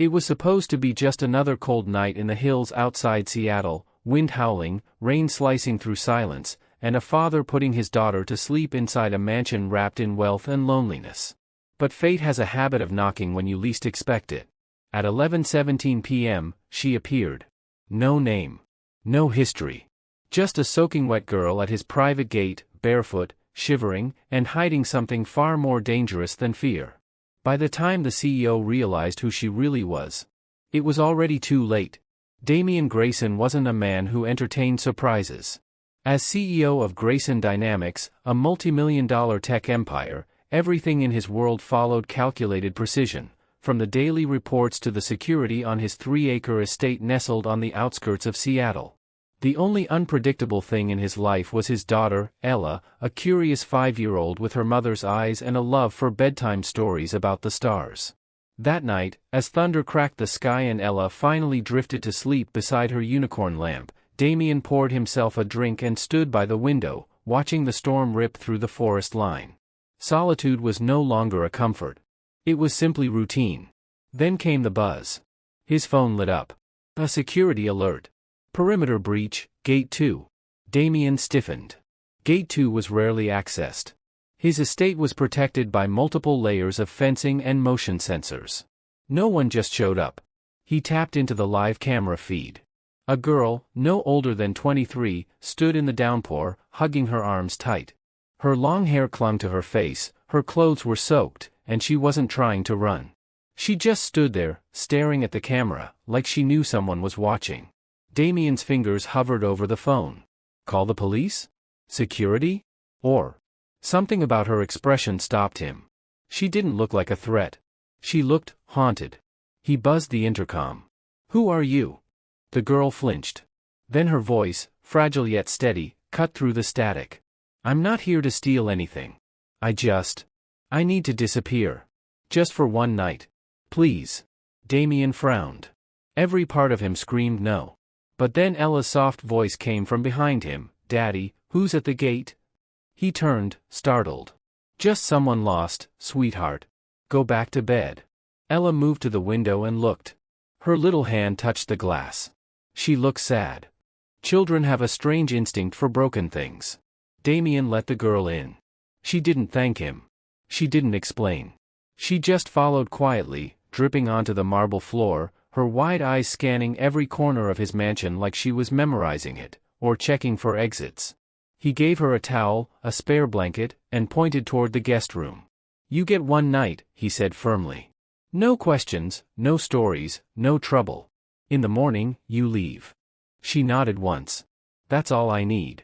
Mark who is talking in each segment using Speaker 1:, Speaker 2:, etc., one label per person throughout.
Speaker 1: It was supposed to be just another cold night in the hills outside Seattle, wind howling, rain slicing through silence, and a father putting his daughter to sleep inside a mansion wrapped in wealth and loneliness. But fate has a habit of knocking when you least expect it. At 11:17 p.m., she appeared. No name. No history. Just a soaking wet girl at his private gate, barefoot, shivering, and hiding something far more dangerous than fear. By the time the CEO realized who she really was, it was already too late. Damian Grayson wasn't a man who entertained surprises. As CEO of Grayson Dynamics, a multi-million-dollar tech empire, everything in his world followed calculated precision, from the daily reports to the security on his 3-acre estate nestled on the outskirts of Seattle. The only unpredictable thing in his life was his daughter, Ella, a curious 5-year-old with her mother's eyes and a love for bedtime stories about the stars. That night, as thunder cracked the sky and Ella finally drifted to sleep beside her unicorn lamp, Damian poured himself a drink and stood by the window, watching the storm rip through the forest line. Solitude was no longer a comfort. It was simply routine. Then came the buzz. His phone lit up. A security alert. Perimeter breach, Gate 2. Damian stiffened. Gate 2 was rarely accessed. His estate was protected by multiple layers of fencing and motion sensors. No one just showed up. He tapped into the live camera feed. A girl, no older than 23, stood in the downpour, hugging her arms tight. Her long hair clung to her face, her clothes were soaked, and she wasn't trying to run. She just stood there, staring at the camera, like she knew someone was watching. Damian's fingers hovered over the phone. Call the police? Security? Or? Something about her expression stopped him. She didn't look like a threat. She looked haunted. He buzzed the intercom. Who are you? The girl flinched. Then her voice, fragile yet steady, cut through the static. I'm not here to steal anything. I need to disappear. Just for one night. Please. Damian frowned. Every part of him screamed no. But then Ella's soft voice came from behind him. Daddy, who's at the gate? He turned, startled. Just someone lost, sweetheart. Go back to bed. Ella moved to the window and looked. Her little hand touched the glass. She looked sad. Children have a strange instinct for broken things. Damian let the girl in. She didn't thank him. She didn't explain. She just followed quietly, dripping onto the marble floor, her wide eyes scanning every corner of his mansion like she was memorizing it, or checking for exits. He gave her a towel, a spare blanket, and pointed toward the guest room. You get one night, he said firmly. No questions, no stories, no trouble. In the morning, you leave. She nodded once. That's all I need.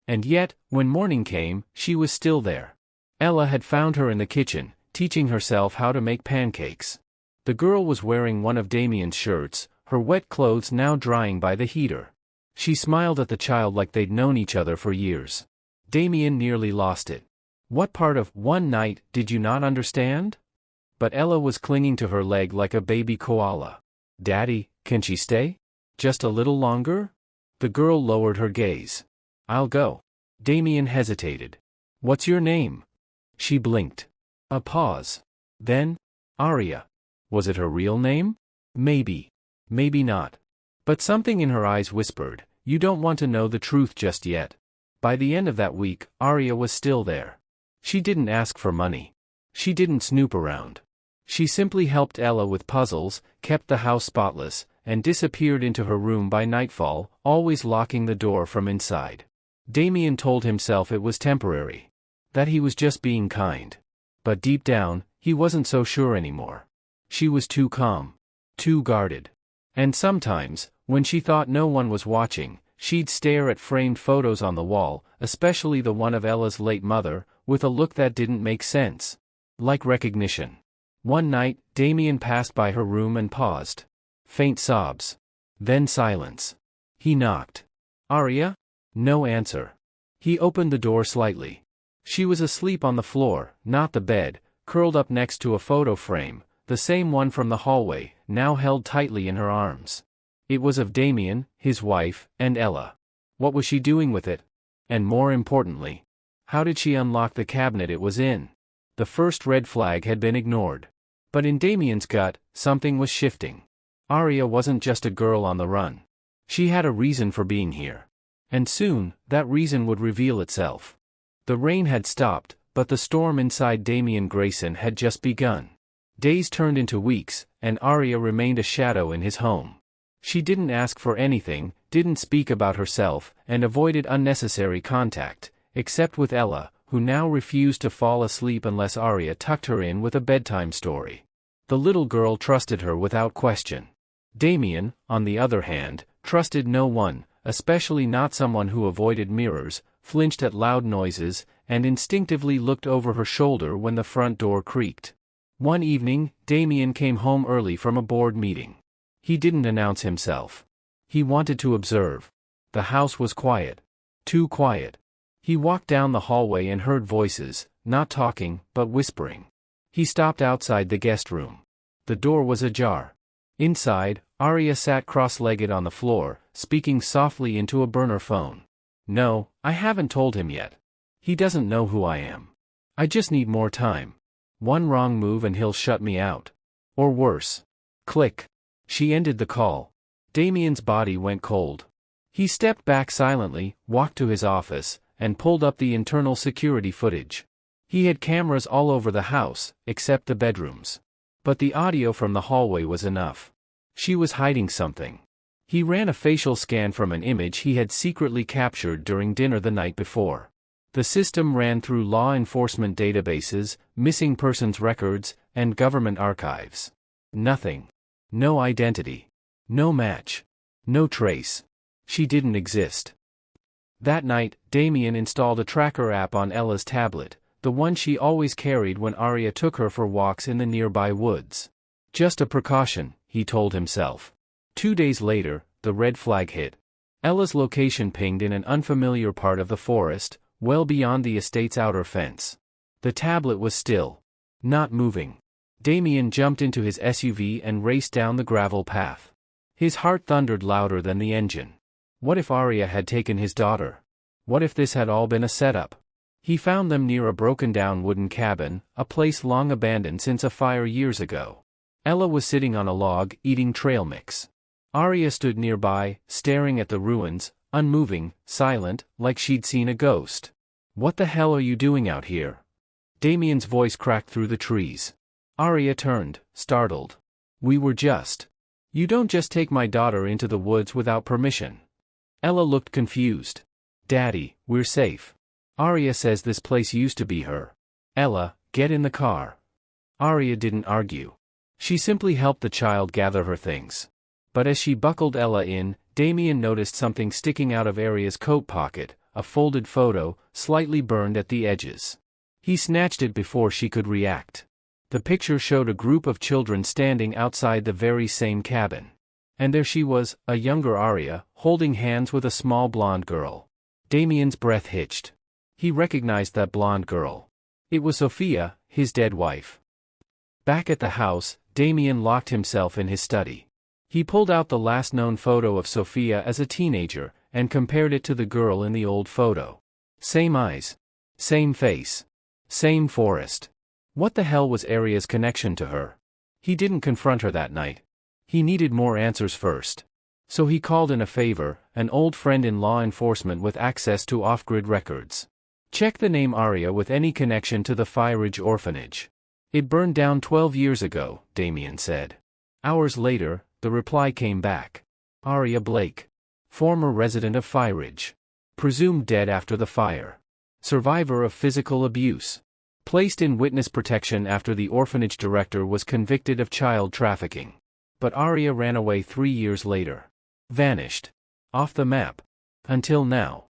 Speaker 1: And yet, when morning came, she was still there. Ella had found her in the kitchen, teaching herself how to make pancakes. The girl was wearing one of Damian's shirts, her wet clothes now drying by the heater. She smiled at the child like they'd known each other for years. Damian nearly lost it. What part of one night did you not understand? But Ella was clinging to her leg like a baby koala. Daddy, can she stay? Just a little longer? The girl lowered her gaze. I'll go. Damian hesitated. What's your name? She blinked. A pause. Then, Aria. Was it her real name? Maybe. Maybe not. But something in her eyes whispered, you don't want to know the truth just yet. By the end of that week, Aria was still there. She didn't ask for money. She didn't snoop around. She simply helped Ella with puzzles, kept the house spotless, and disappeared into her room by nightfall, always locking the door from inside. Damian told himself it was temporary. That he was just being kind. But deep down, he wasn't so sure anymore. She was too calm. Too guarded. And sometimes, when she thought no one was watching, she'd stare at framed photos on the wall, especially the one of Ella's late mother, with a look that didn't make sense. Like recognition. One night, Damian passed by her room and paused. Faint sobs. Then silence. He knocked. Aria? No answer. He opened the door slightly. She was asleep on the floor, not the bed, curled up next to a photo frame, the same one from the hallway, now held tightly in her arms. It was of Damian, his wife, and Ella. What was she doing with it? And more importantly, how did she unlock the cabinet it was in? The first red flag had been ignored. But in Damien's gut, something was shifting. Arya wasn't just a girl on the run. She had a reason for being here. And soon, that reason would reveal itself. The rain had stopped, but the storm inside Damien Grayson had just begun. Days turned into weeks, and Arya remained a shadow in his home. She didn't ask for anything, didn't speak about herself, and avoided unnecessary contact, except with Ella, who now refused to fall asleep unless Arya tucked her in with a bedtime story. The little girl trusted her without question. Damien, on the other hand, trusted no one, especially not someone who avoided mirrors, flinched at loud noises, and instinctively looked over her shoulder when the front door creaked. One evening, Damien came home early from a board meeting. He didn't announce himself. He wanted to observe. The house was quiet. Too quiet. He walked down the hallway and heard voices, not talking, but whispering. He stopped outside the guest room. The door was ajar. Inside, Arya sat cross-legged on the floor, speaking softly into a burner phone. "No, I haven't told him yet. He doesn't know who I am. I just need more time. One wrong move and he'll shut me out. Or worse." Click. She ended the call. Damien's body went cold. He stepped back silently, walked to his office, and pulled up the internal security footage. He had cameras all over the house, except the bedrooms. But the audio from the hallway was enough. She was hiding something. He ran a facial scan from an image he had secretly captured during dinner the night before. The system ran through law enforcement databases, missing persons records, and government archives. Nothing. No identity. No match. No trace. She didn't exist. That night, Damien installed a tracker app on Ella's tablet, the one she always carried when Arya took her for walks in the nearby woods. Just a precaution, he told himself. 2 days later, the red flag hit. Ella's location pinged in an unfamiliar part of the forest, well beyond the estate's outer fence. The tablet was still. Not moving. Damien jumped into his SUV and raced down the gravel path. His heart thundered louder than the engine. What if Arya had taken his daughter? What if this had all been a setup? He found them near a broken-down wooden cabin, a place long abandoned since a fire years ago. Ella was sitting on a log, eating trail mix. Arya stood nearby, staring at the ruins, unmoving, silent, like she'd seen a ghost. "What the hell are you doing out here?" Damien's voice cracked through the trees. Arya turned, startled. "We were just. You don't just take my daughter into the woods without permission." Ella looked confused. "Daddy, we're safe. Arya says this place used to be her." "Ella, get in the car." Arya didn't argue. She simply helped the child gather her things. But as she buckled Ella in, Damien noticed something sticking out of Arya's coat pocket, a folded photo, slightly burned at the edges. He snatched it before she could react. The picture showed a group of children standing outside the very same cabin. And there she was, a younger Arya, holding hands with a small blonde girl. Damien's breath hitched. He recognized that blonde girl. It was Sophia, his dead wife. Back at the house, Damien locked himself in his study. He pulled out the last known photo of Sophia as a teenager, and compared it to the girl in the old photo. Same eyes. Same face. Same forest. What the hell was Arya's connection to her? He didn't confront her that night. He needed more answers first. So he called in a favor, an old friend in law enforcement with access to off-grid records. "Check the name Arya with any connection to the Fireridge orphanage." "It burned down 12 years ago," Damien said. Hours later, the reply came back. Arya Blake. Former resident of Fireridge. Presumed dead after the fire. Survivor of physical abuse. Placed in witness protection after the orphanage director was convicted of child trafficking. But Arya ran away 3 years later. Vanished. Off the map. Until now.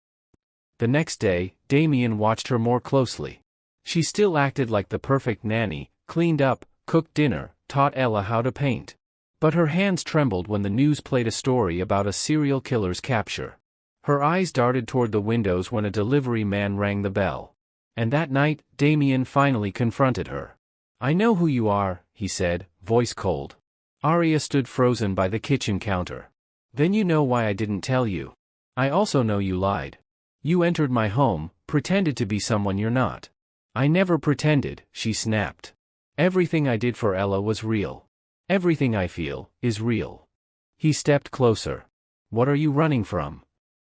Speaker 1: The next day, Damien watched her more closely. She still acted like the perfect nanny, cleaned up, cooked dinner, taught Ella how to paint. But her hands trembled when the news played a story about a serial killer's capture. Her eyes darted toward the windows when a delivery man rang the bell. And that night, Damien finally confronted her. "I know who you are," he said, voice cold. Arya stood frozen by the kitchen counter. "Then you know why I didn't tell you. I also know you lied. You entered my home, pretended to be someone you're not." "I never pretended," she snapped. Everything I did for Ella was real. Everything I feel is real. He stepped closer. What are you running from?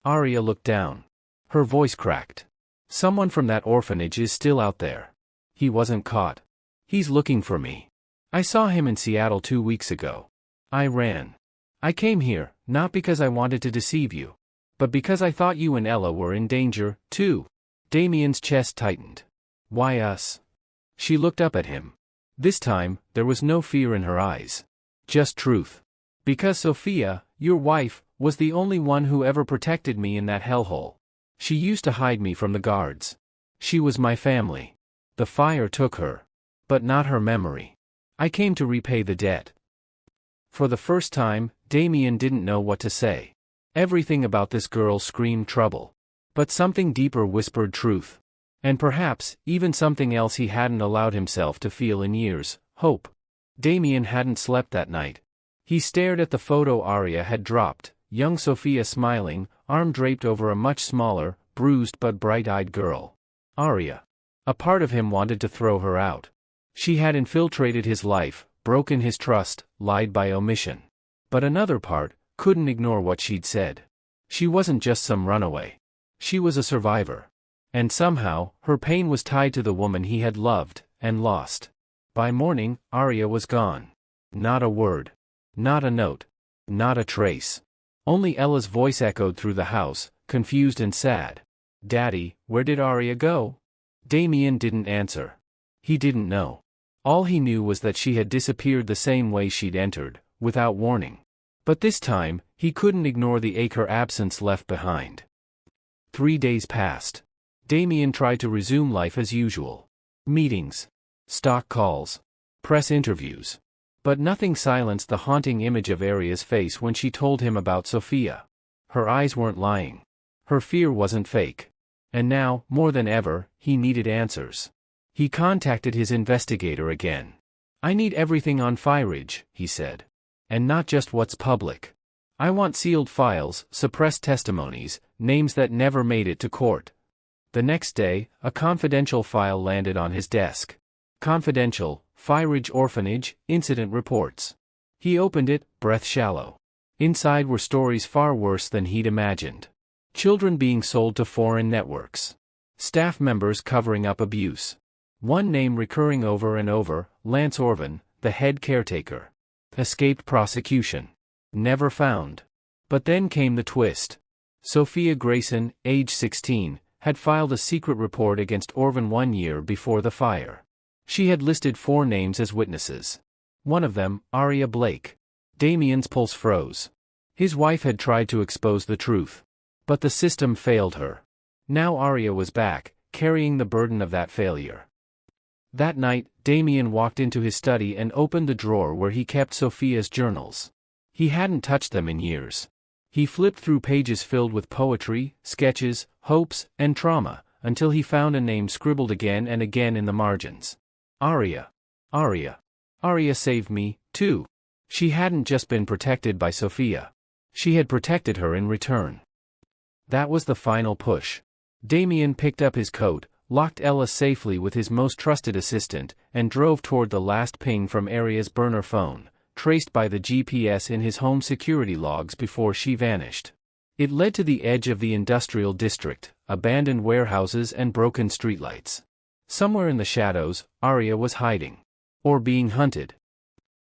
Speaker 1: Arya looked down. Her voice cracked. Someone from that orphanage is still out there. He wasn't caught. He's looking for me. I saw him in Seattle 2 weeks ago. I ran. I came here, not because I wanted to deceive you, but because I thought you and Ella were in danger, too. Damien's chest tightened. Why us? She looked up at him. This time, there was no fear in her eyes. Just truth. Because Sophia, your wife, was the only one who ever protected me in that hellhole. She used to hide me from the guards. She was my family. The fire took her. But not her memory. I came to repay the debt. For the first time, Damien didn't know what to say. Everything about this girl screamed trouble. But something deeper whispered truth. And perhaps, even something else he hadn't allowed himself to feel in years, hope. Damien hadn't slept that night. He stared at the photo Arya had dropped, young Sophia smiling, arm draped over a much smaller, bruised but bright-eyed girl. Arya. A part of him wanted to throw her out. She had infiltrated his life, broken his trust, lied by omission. But another part couldn't ignore what she'd said. She wasn't just some runaway. She was a survivor. And somehow, her pain was tied to the woman he had loved and lost. By morning, Arya was gone. Not a word. Not a note. Not a trace. Only Ella's voice echoed through the house, confused and sad. Daddy, where did Arya go? Damien didn't answer. He didn't know. All he knew was that she had disappeared the same way she'd entered, without warning. But this time, he couldn't ignore the ache her absence left behind. 3 days passed. Damien tried to resume life as usual. Meetings. Stock calls. Press interviews. But nothing silenced the haunting image of Arya's face when she told him about Sophia. Her eyes weren't lying. Her fear wasn't fake. And now, more than ever, he needed answers. He contacted his investigator again. I need everything on Ridge, he said. And not just what's public. I want sealed files, suppressed testimonies, names that never made it to court. The next day, a confidential file landed on his desk. Confidential, Ridge Orphanage, Incident Reports. He opened it, breath shallow. Inside were stories far worse than he'd imagined. Children being sold to foreign networks. Staff members covering up abuse. One name recurring over and over, Lance Orvan, the head caretaker. Escaped prosecution. Never found. But then came the twist. Sophia Grayson, age 16, had filed a secret report against Orvan 1 year before the fire. She had listed 4 names as witnesses. One of them, Arya Blake. Damien's pulse froze. His wife had tried to expose the truth. But the system failed her. Now Arya was back, carrying the burden of that failure. That night, Damien walked into his study and opened the drawer where he kept Sophia's journals. He hadn't touched them in years. He flipped through pages filled with poetry, sketches, hopes, and trauma, until he found a name scribbled again and again in the margins. Arya. Arya. Arya saved me, too. She hadn't just been protected by Sophia. She had protected her in return. That was the final push. Damien picked up his coat, locked Ella safely with his most trusted assistant, and drove toward the last ping from Arya's burner phone, traced by the GPS in his home security logs before she vanished. It led to the edge of the industrial district, abandoned warehouses and broken streetlights. Somewhere in the shadows, Arya was hiding. Or being hunted.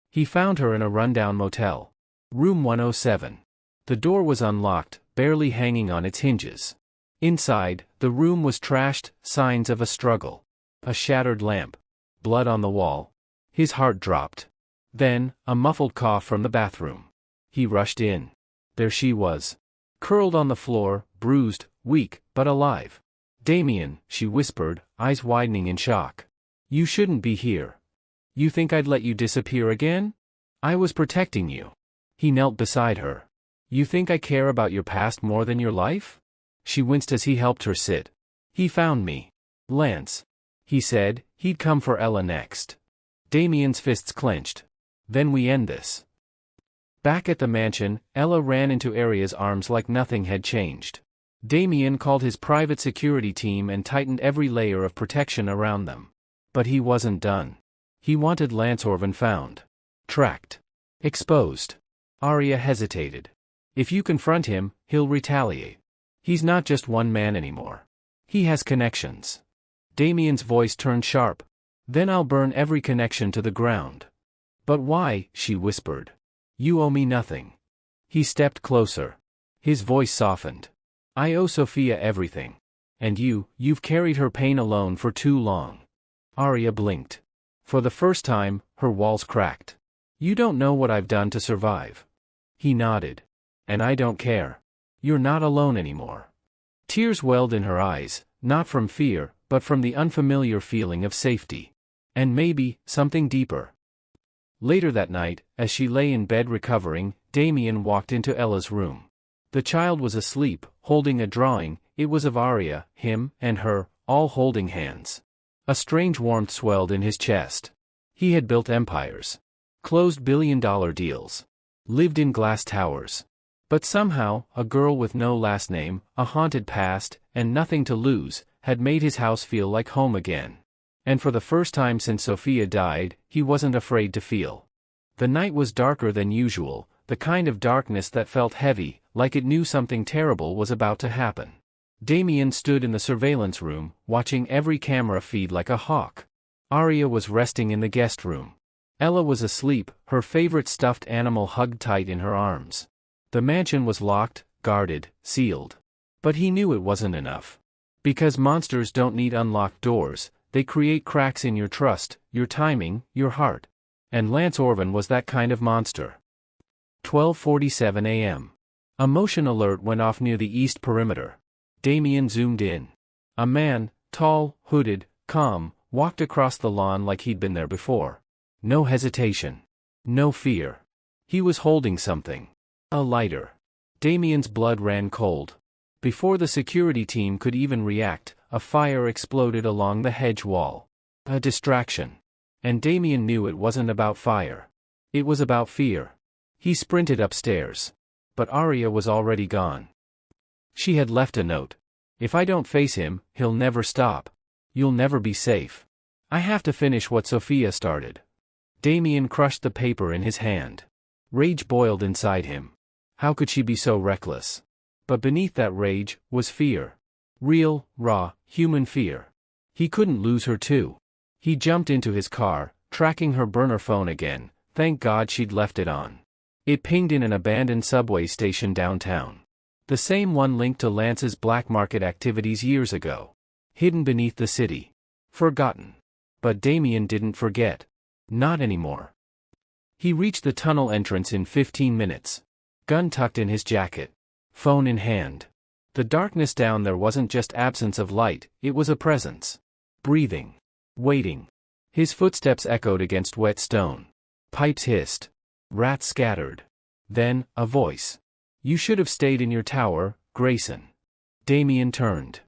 Speaker 1: He found her in a rundown motel. Room 107. The door was unlocked, barely hanging on its hinges. Inside, the room was trashed, signs of a struggle. A shattered lamp. Blood on the wall. His heart dropped. Then, a muffled cough from the bathroom. He rushed in. There she was. Curled on the floor, bruised, weak, but alive. Damien, she whispered, eyes widening in shock. You shouldn't be here. You think I'd let you disappear again? I was protecting you. He knelt beside her. You think I care about your past more than your life? She winced as he helped her sit. He found me. Lance. He said, he'd come for Ella next. Damien's fists clenched. Then we end this. Back at the mansion, Ella ran into Arya's arms like nothing had changed. Damien called his private security team and tightened every layer of protection around them. But he wasn't done. He wanted Lance Orvan found. Tracked. Exposed. Arya hesitated. If you confront him, he'll retaliate. He's not just one man anymore. He has connections. Damien's voice turned sharp. Then I'll burn every connection to the ground. But why? She whispered. You owe me nothing. He stepped closer. His voice softened. I owe Sophia everything. And you've carried her pain alone for too long. Arya blinked. For the first time, her walls cracked. You don't know what I've done to survive. He nodded. And I don't care. You're not alone anymore. Tears welled in her eyes, not from fear, but from the unfamiliar feeling of safety. And maybe, something deeper. Later that night, as she lay in bed recovering, Damien walked into Ella's room. The child was asleep, holding a drawing. It was of Arya, him, and her, all holding hands. A strange warmth swelled in his chest. He had built empires. Closed billion-dollar deals. Lived in glass towers. But somehow, a girl with no last name, a haunted past, and nothing to lose, had made his house feel like home again. And for the first time since Sophia died, he wasn't afraid to feel. The night was darker than usual, the kind of darkness that felt heavy, like it knew something terrible was about to happen. Damien stood in the surveillance room, watching every camera feed like a hawk. Arya was resting in the guest room. Ella was asleep, her favorite stuffed animal hugged tight in her arms. The mansion was locked, guarded, sealed. But he knew it wasn't enough. Because monsters don't need unlocked doors, they create cracks in your trust, your timing, your heart. And Lance Orvan was that kind of monster. 12:47 a.m. A motion alert went off near the east perimeter. Damien zoomed in. A man, tall, hooded, calm, walked across the lawn like he'd been there before. No hesitation. No fear. He was holding something. A lighter. Damien's blood ran cold. Before the security team could even react, a fire exploded along the hedge wall. A distraction. And Damien knew it wasn't about fire. It was about fear. He sprinted upstairs. But Arya was already gone. She had left a note. If I don't face him, he'll never stop. You'll never be safe. I have to finish what Sophia started. Damien crushed the paper in his hand. Rage boiled inside him. How could she be so reckless? But beneath that rage was fear. Real, raw, human fear. He couldn't lose her too. He jumped into his car, tracking her burner phone again. Thank God she'd left it on. It pinged in an abandoned subway station downtown. The same one linked to Lance's black market activities years ago. Hidden beneath the city. Forgotten. But Damien didn't forget. Not anymore. He reached the tunnel entrance in 15 minutes. Gun tucked in his jacket. Phone in hand. The darkness down there wasn't just absence of light, it was a presence. Breathing. Waiting. His footsteps echoed against wet stone. Pipes hissed. Rats scattered. Then, a voice. You should have stayed in your tower, Grayson. Damien turned.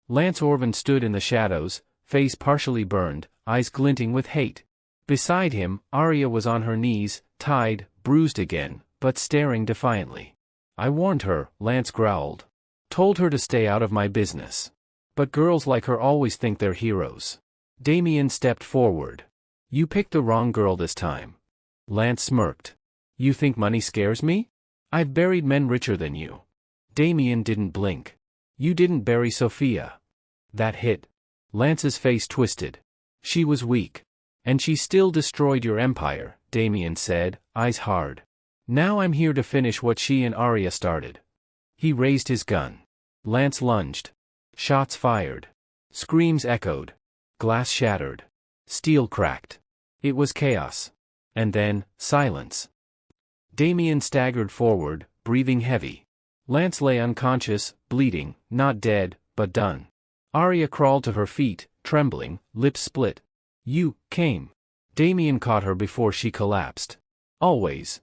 Speaker 1: Lance Orvan stood in the shadows, face partially burned, eyes glinting with hate. Beside him, Arya was on her knees, tied, bruised again, but staring defiantly. I warned her, Lance growled. Told her to stay out of my business. But girls like her always think they're heroes. Damien stepped forward. You picked the wrong girl this time. Lance smirked. You think money scares me? I've buried men richer than you. Damien didn't blink. You didn't bury Sophia. That hit. Lance's face twisted. She was weak. And she still destroyed your empire, Damien said, eyes hard. Now I'm here to finish what she and Arya started. He raised his gun. Lance lunged. Shots fired. Screams echoed. Glass shattered. Steel cracked. It was chaos. And then, silence. Damien staggered forward, breathing heavy. Lance lay unconscious, bleeding, not dead, but done. Arya crawled to her feet, trembling, lips split. You came. Damien caught her before she collapsed. Always.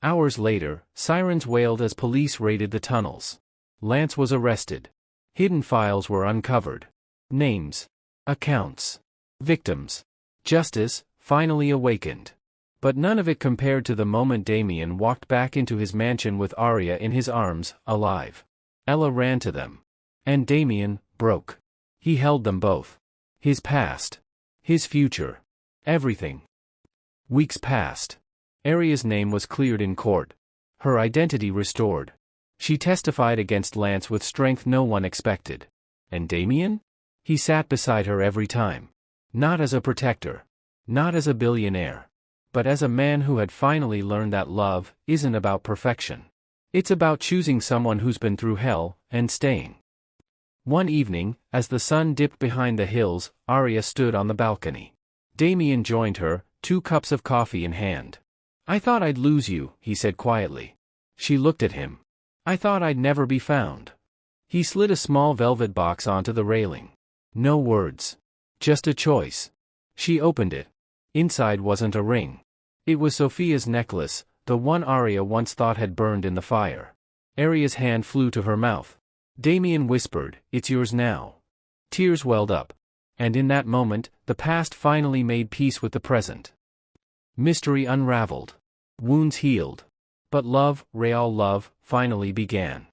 Speaker 1: Hours later, sirens wailed as police raided the tunnels. Lance was arrested. Hidden files were uncovered. Names. Accounts. Victims. Justice, finally awakened. But none of it compared to the moment Damien walked back into his mansion with Arya in his arms, alive. Ella ran to them. And Damien broke. He held them both. His past. His future. Everything. Weeks passed. Aria's name was cleared in court. Her identity restored. She testified against Lance with strength no one expected. And Damien? He sat beside her every time. Not as a protector. Not as a billionaire. But as a man who had finally learned that love isn't about perfection. It's about choosing someone who's been through hell, and staying. One evening, as the sun dipped behind the hills, Aria stood on the balcony. Damien joined her, 2 cups of coffee in hand. "I thought I'd lose you," he said quietly. She looked at him. "I thought I'd never be found." He slid a small velvet box onto the railing. No words. Just a choice. She opened it. Inside wasn't a ring. It was Sophia's necklace, the one Aria once thought had burned in the fire. Aria's hand flew to her mouth. Damien whispered, "It's yours now." Tears welled up. And in that moment, the past finally made peace with the present. Mystery unraveled. Wounds healed. But love, real love, finally began.